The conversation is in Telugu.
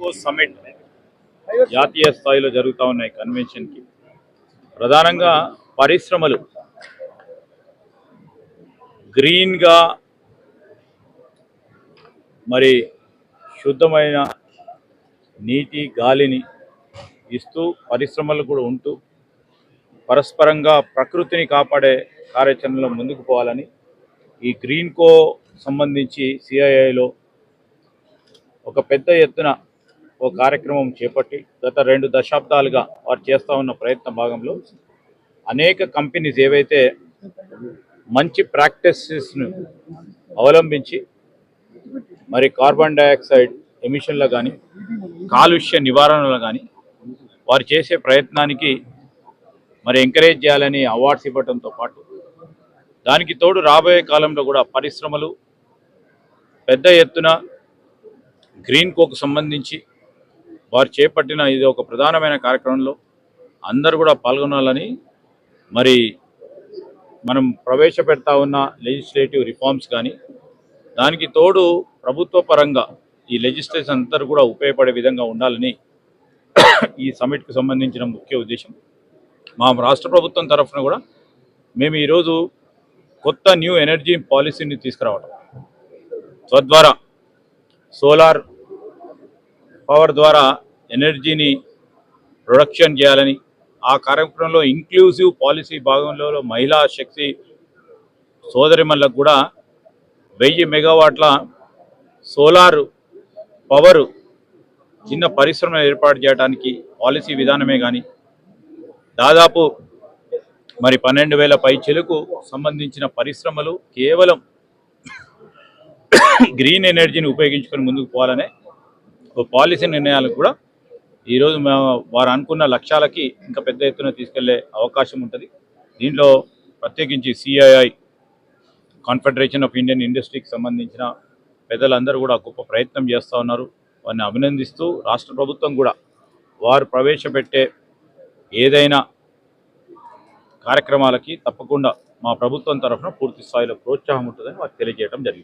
గ్రీన్కో సమిట్ జాతీయ స్థాయిలో జరుగుతూ ఉన్నాయి. కన్వెన్షన్కి ప్రధానంగా పరిశ్రమలు గ్రీన్గా మరి శుద్ధమైన నీటి గాలిని ఇస్తూ పరిశ్రమలు కూడా ఉంటూ పరస్పరంగా ప్రకృతిని కాపాడే కార్యాచరణలో ముందుకు పోవాలని ఈ గ్రీన్కో సంబంధించి సిఐఐలో ఒక పెద్ద ఎత్తున ఒక కార్యక్రమం చేపట్టి గత 2 దశాబ్దాలుగా వారు చేస్తూ ఉన్న ప్రయత్న భాగంలో అనేక కంపెనీస్ ఏవైతే మంచి ప్రాక్టీసెస్ను అవలంబించి మరి కార్బన్ డయాక్సైడ్ ఎమిషన్లో కానీ కాలుష్య నివారణలో కానీ వారు చేసే ప్రయత్నానికి మరి ఎంకరేజ్ చేయాలని అవార్డ్స్ ఇవ్వడంతో పాటు దానికి తోడు రాబోయే కాలంలో కూడా పరిశ్రమలు పెద్ద ఎత్తున గ్రీన్కోకు సంబంధించి వారు చేపట్టిన ఇది ఒక ప్రధానమైన కార్యక్రమంలో అందరూ కూడా పాల్గొనాలని మరి మనం ప్రవేశపెడతా ఉన్న లెజిస్లేటివ్ రిఫార్మ్స్ కానీ దానికి తోడు ప్రభుత్వ పరంగా ఈ లెజిస్లేషన్ అందరూ కూడా ఉపయోగపడే విధంగా ఉండాలని ఈ సమిట్కు సంబంధించిన ముఖ్య ఉద్దేశం. మా రాష్ట్ర ప్రభుత్వం తరఫున కూడా మేము ఈరోజు కొత్త న్యూ ఎనర్జీ పాలసీని తీసుకురావడం, తద్వారా సోలార్ పవర్ ద్వారా ఎనర్జీని ప్రొడక్షన్ చేయాలని, ఆ కార్యక్రమంలో ఇంక్లూజివ్ పాలసీ భాగంలో మహిళా శక్తి సోదరిమణులకు కూడా 1000 మెగావాట్ల సోలార్ పవరు చిన్న పరిశ్రమను ఏర్పాటు చేయడానికి పాలసీ విధానమే కానీ దాదాపు మరి 12,000 పైచిలకు సంబంధించిన పరిశ్రమలు కేవలం గ్రీన్ ఎనర్జీని ఉపయోగించుకొని ముందుకు పోవాలనే ఒక పాలసీ నిర్ణయాలకు కూడా ఈరోజు వారు అనుకున్న లక్ష్యాలకి ఇంకా పెద్ద ఎత్తున తీసుకెళ్లే అవకాశం ఉంటుంది. దీంట్లో ప్రత్యేకించి సిఐఐ కాన్ఫెడరేషన్ ఆఫ్ ఇండియన్ ఇండస్ట్రీకి సంబంధించిన పెద్దలందరూ కూడా గొప్ప ప్రయత్నం చేస్తూ ఉన్నారు. వారిని అభినందిస్తూ రాష్ట్ర ప్రభుత్వం కూడా వారు ప్రవేశపెట్టే ఏదైనా కార్యక్రమాలకి తప్పకుండా మా ప్రభుత్వం తరఫున పూర్తి స్థాయిలో ప్రోత్సాహం ఉంటుందని వారికి తెలియజేయడం జరిగింది.